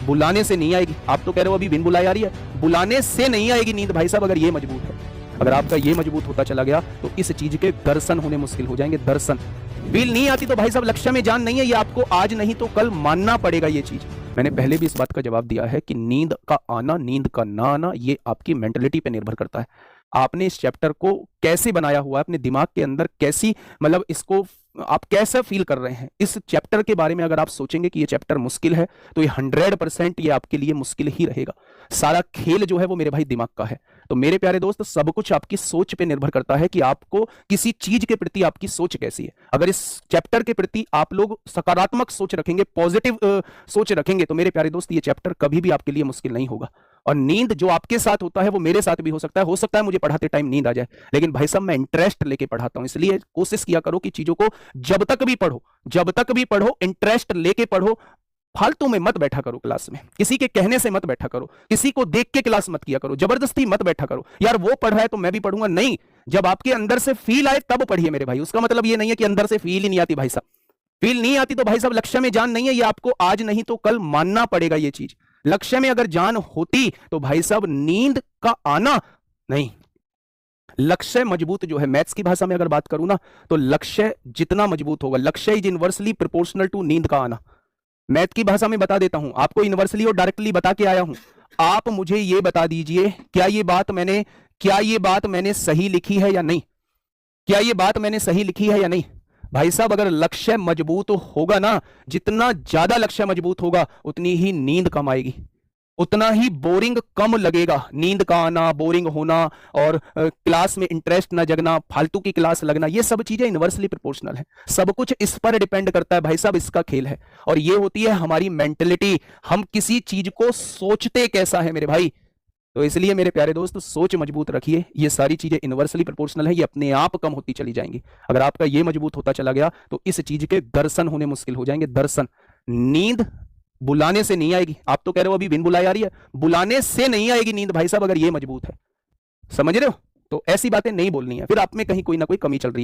बुलाने से नहीं आएगी। आप तो कह रहे हो अभी बिन बुलाए आ रही है, बुलाने से नहीं आएगी नींद भाई साहब। अगर ये मजबूत है, अगर आपका ये मजबूत होता चला गया तो इस चीज के दर्शन होने मुश्किल हो जाएंगे। दर्शन फील नहीं आती तो भाई साहब लक्ष्य में जान नहीं है, ये आपको आज नहीं तो कल मानना पड़ेगा। ये चीज मैंने पहले भी इस बात का जवाब दिया है कि नींद का आना नींद का ना आना ये आपकी मेंटलिटी पे निर्भर करता है। आपने इस चैप्टर को कैसे बनाया हुआ है, अपने दिमाग के अंदर कैसी मतलब इसको आप कैसा फील कर रहे हैं। इस चैप्टर के बारे में अगर आप सोचेंगे कि ये चैप्टर मुश्किल है तो ये 100% ये आपके लिए मुश्किल ही रहेगा। सारा खेल जो है वो मेरे भाई दिमाग का है। तो मेरे प्यारे दोस्त, सब कुछ आपकी सोच पे निर्भर करता है कि आपको किसी चीज के प्रति आपकी सोच कैसी है। अगर इस चैप्टर के प्रति आप लोग सकारात्मक सोच रखेंगे, पॉजिटिव सोच रखेंगे, तो मेरे प्यारे दोस्त ये चैप्टर कभी भी आपके लिए मुश्किल नहीं होगा। और नींद जो आपके साथ होता है वो मेरे साथ भी हो सकता है। मुझे पढ़ाते टाइम नींद आ जाए, लेकिन भाई साहब मैं इंटरेस्ट लेके पढ़ाता हूं। इसलिए कोशिश किया करो कि चीजों को जब तक भी पढ़ो इंटरेस्ट लेके पढ़ो। फालतू में मत बैठा करो क्लास में, किसी के कहने से मत बैठा करो, किसी को देख के क्लास मत किया करो, जबरदस्ती मत बैठा करो यार वो पढ़ रहा है तो मैं भी पढ़ूंगा। नहीं, जब आपके अंदर से फील आए तब पढ़िए मेरे भाई। उसका मतलब ये नहीं है कि अंदर से फील ही नहीं आती। भाई साहब फील नहीं आती तो भाई साहब लक्ष्य में जान नहीं है, ये आपको आज नहीं तो कल मानना पड़ेगा। ये चीज लक्ष्य में अगर जान होती तो भाई साहब नींद का आना नहीं। लक्ष्य मजबूत जो है, मैथ्स की भाषा में अगर बात करूं ना तो लक्ष्य जितना मजबूत होगा, लक्ष्य इज इनवर्सली प्रोपोर्शनल टू नींद का आना। मैथ की भाषा में बता देता हूं आपको, इनवर्सली और डायरेक्टली बता के आया हूं। आप मुझे यह बता दीजिए क्या ये बात मैंने सही लिखी है या नहीं? क्या ये बात मैंने सही लिखी है या नहीं? भाई साहब अगर लक्ष्य मजबूत होगा ना, जितना ज्यादा लक्ष्य मजबूत होगा उतनी ही नींद कम आएगी, उतना ही बोरिंग कम लगेगा। नींद का आना, बोरिंग होना और क्लास में इंटरेस्ट ना जगना, फालतू की क्लास लगना, ये सब चीजें इनवर्सली प्रोपोर्शनल है। सब कुछ इस पर डिपेंड करता है भाई साहब, इसका खेल है। और ये होती है हमारी मेंटलिटी, हम किसी चीज को सोचते कैसा है मेरे भाई। तो इसलिए मेरे प्यारे दोस्त सोच मजबूत रखिए। ये सारी चीजें इनवर्सली प्रोपोर्शनल है, ये अपने आप कम होती चली जाएंगी। अगर आपका ये मजबूत होता चला गया तो इस चीज के दर्शन होने मुश्किल हो जाएंगे। दर्शन नींद बुलाने से नहीं आएगी। आप तो कह रहे हो अभी बिन बुलाए आ रही है, बुलाने से नहीं आएगी नींद भाई साहब। अगर ये मजबूत है, समझ रहे हो, तो ऐसी बातें नहीं बोलनी है, फिर आप में कहीं कोई ना कोई कमी चल रही है।